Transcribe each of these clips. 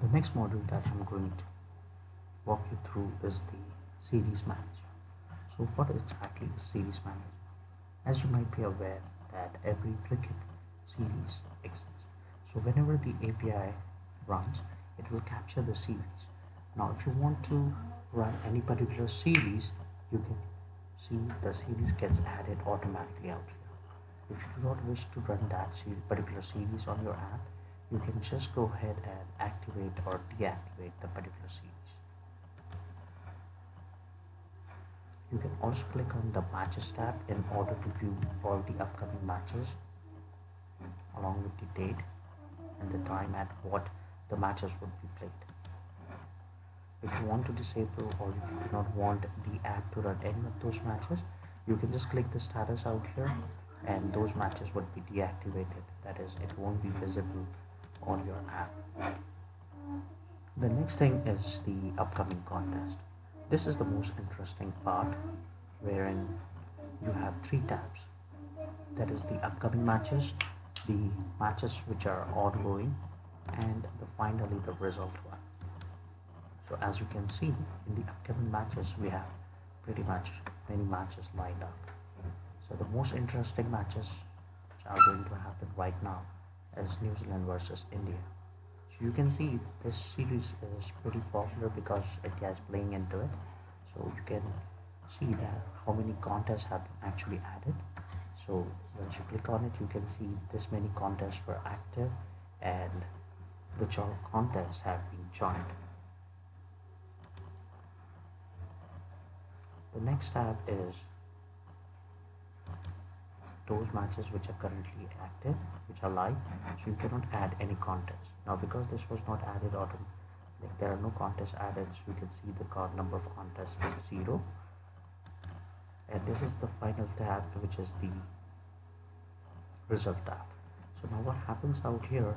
The next module that I'm going to walk you through is the series manager. So what exactly is series manager? As you might be aware that every cricket series exists. So whenever the API runs, it will capture the series. Now if you want to run any particular series, you can see the series gets added automatically out here. If you do not wish to run that particular series on your app, you can just go ahead and activate or deactivate the particular series. You can also click on the matches tab in order to view all the upcoming matches along with the date and the time at what the matches would be played. If you want to disable or if you do not want the app to run any of those matches, you can just click the status out here and those matches would be deactivated. That is, it won't be visible on your app. The next thing is the upcoming contest. This is the most interesting part, wherein you have three tabs. That is the upcoming matches, the matches which are ongoing, and finally the result one. So as you can see, in the upcoming matches we have pretty much many matches lined up. So the most interesting matches which are going to happen right now is New Zealand versus India. So you can see this series is pretty popular because it is playing into it. So you can see that how many contests have been actually added. So once you click on it, you can see this many contests were active and which all contests have been joined. The next tab is those matches which are currently active, which are live, so you cannot add any contests. Now because this was not added like there are no contests added, so you can see the number of contests is 0. And this is the final tab, which is the result tab. So now what happens out here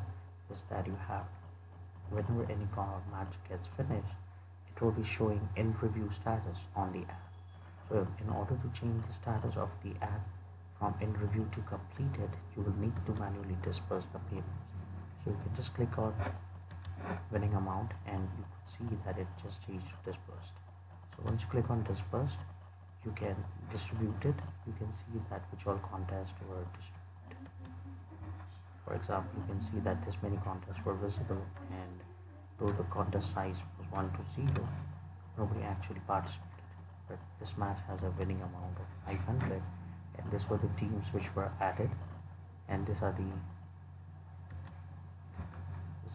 is that you have, whenever any match gets finished, it will be showing in review status on the app. So in order to change the status of the app from in review to completed, you will need to manually disperse the payments. So you can just click on winning amount and you can see that it just changed to dispersed. So once you click on dispersed, you can distribute it. You can see that which all contests were distributed. For example, you can see that this many contests were visible, and though the contest size was 1 to 0, nobody actually participated. But this match has a winning amount of 500, and these were the teams which were added, and these are the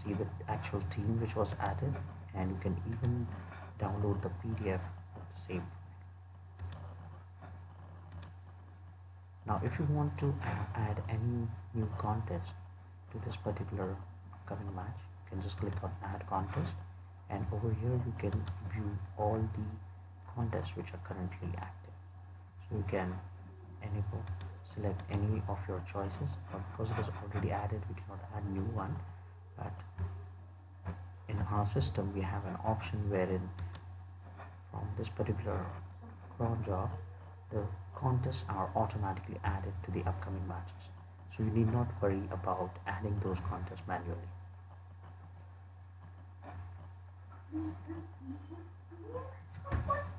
the actual team which was added, and you can even download the PDF of the same. Now if you want to add any new contest to this particular upcoming match, you can just click on add contest, and over here you can view all the contests which are currently active. So you can select any of your choices, but because it is already added we cannot add new one. But in our system we have an option wherein from this particular cron job the contests are automatically added to the upcoming matches, so you need not worry about adding those contests manually.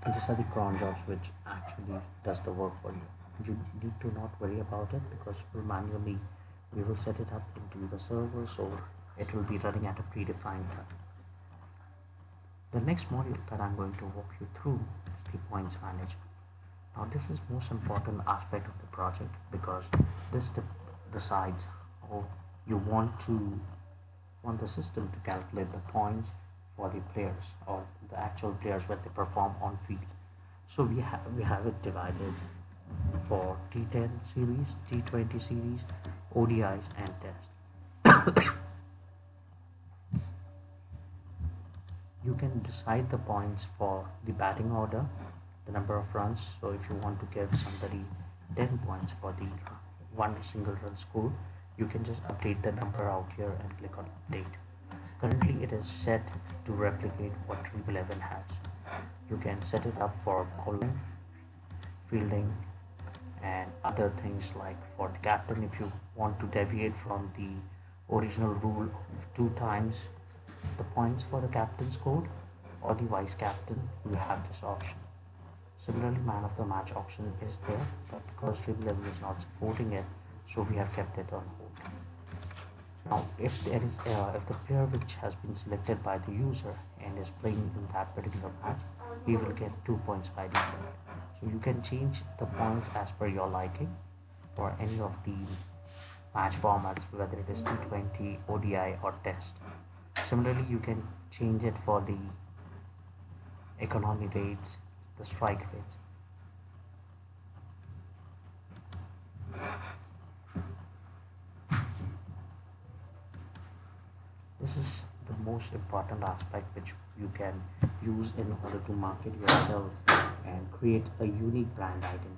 These are the cron jobs which actually does the work for you. You need to not worry about it because manually we will set it up into the server, so it will be running at a predefined time. The next module that I'm going to walk you through is the points management. Now this is most important aspect of the project because this decides how you want the system to calculate the points for the players or the actual players when they perform on field. So we have it divided for T10 series, T20 series, ODIs and test. You can decide the points for the batting order, the number of runs. So if you want to give somebody 10 points for the one single run score, you can just update the number out here and click on update. Currently it is set to replicate what Dream11 has. You can set it up for bowling, fielding and other things, like for the captain if you want to deviate from the original rule of 2 times the points for the captain's code or the vice captain, you have this option. Similarly, man of the match option is there, but because Dream11 is not supporting it, so we have kept it on hold. Now, if the player which has been selected by the user and is playing in that particular match, he will get 2 points by default. So you can change the points as per your liking for any of the match formats, whether it is T20, ODI, or Test. Similarly, you can change it for the economy rates, the strike rates. This is the most important aspect which you can use in order to market yourself and create a unique brand identity.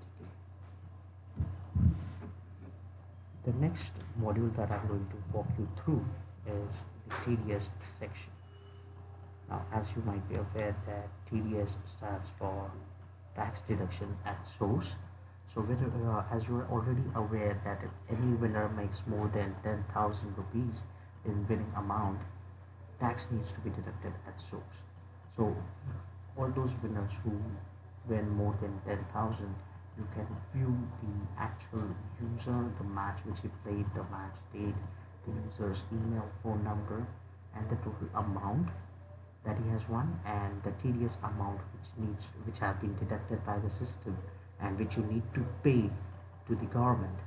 The next module that I'm going to walk you through is the TDS section. Now, as you might be aware that TDS stands for tax deduction at source. So as you are already aware that if any winner makes more than 10,000 rupees in winning amount, tax needs to be deducted at source. So all those winners who win more than 10,000, you can view the actual user, the match which he played, the match date, the user's email, phone number, and the total amount that he has won, and the TDS amount which have been deducted by the system and which you need to pay to the government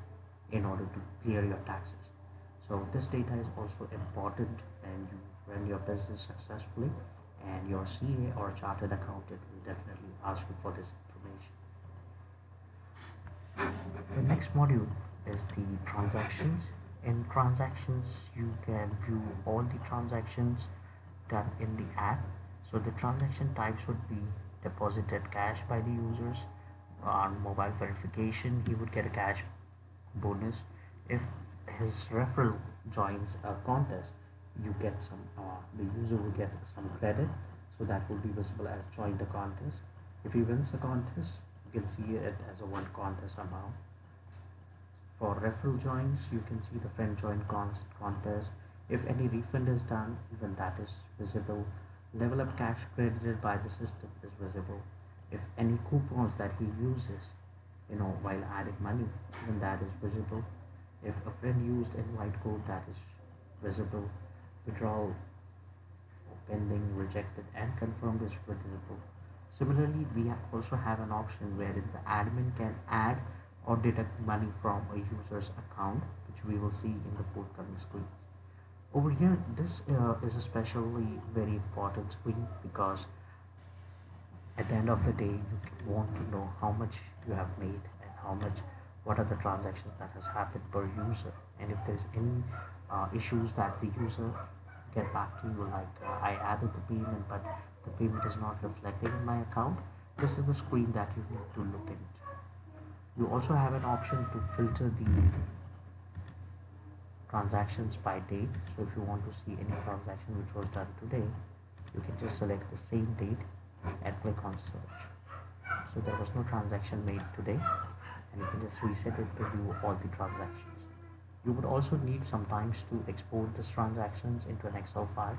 in order to clear your taxes. So this data is also important when you run your business successfully, and your CA or chartered accountant will definitely ask you for this information. The next module is the transactions. In transactions, you can view all the transactions done in the app. So the transaction types would be deposited cash by the users. On mobile verification, he would get a cash bonus. If his referral joins a contest, you get the user will get some credit, so that will be visible as join the contest. If he wins a contest, you can see it as a one contest amount. For referral joins, you can see the friend join contest. If any refund is done, even that is visible. Level up cash credited by the system is visible. If any coupons that he uses, while adding money, even that is visible. If a friend used invite code, that is visible. Withdrawal pending, rejected, and confirmed is visible. Similarly, we also have an option wherein the admin can add or deduct money from a user's account, which we will see in the forthcoming screens. Over here, this is especially very important screen because at the end of the day, you want to know how much you have made and what are the transactions that has happened per user, and if there's any issues that the user get back to you, like I added the payment but the payment is not reflecting in my account. This is the screen that you need to look into. You also have an option to filter the transactions by date. So if you want to see any transaction which was done today, you can just select the same date and click on search. So there was no transaction made today, and you can just reset it to view all the transactions. You would also need sometimes to export these transactions into an Excel file.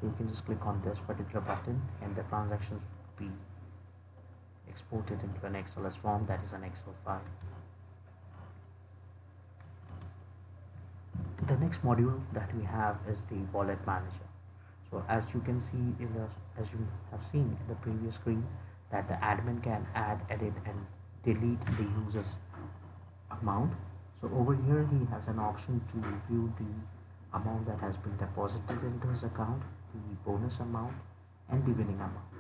So you can just click on this particular button and the transactions will be exported into an XLS form, that is an Excel file. The next module that we have is the wallet manager. So as you can see as you have seen in the previous screen, that the admin can add, edit, and delete the user's amount. So over here he has an option to view the amount that has been deposited into his account, the bonus amount, and the winning amount.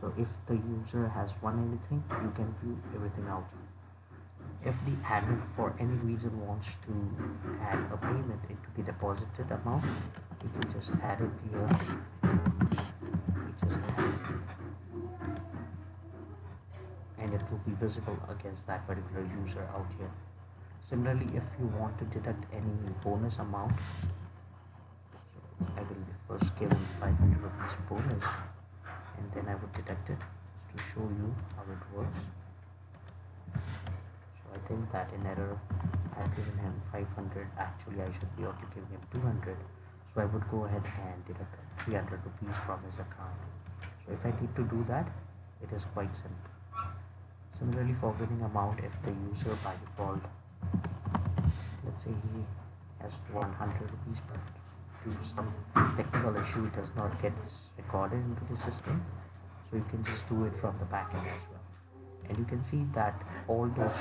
So if the user has won anything, you can view everything out here. If the admin for any reason wants to add a payment into the deposited amount, you can just add it here. We just add it, and it will be visible against that particular user out here. Similarly, if you want to deduct any bonus amount, so I will first give him 500 rupees bonus, and then I would deduct it to show you how it works. So I think that in error I've given him 500, actually I should be only giving him 200. So I would go ahead and deduct 300 rupees from his account. So if I need to do that, it is quite simple. Similarly, for winning amount, if the user by default, let's say he has 100 rupees, but due to some technical issue, it does not get recorded into the system. So you can just do it from the backend as well. And you can see that all those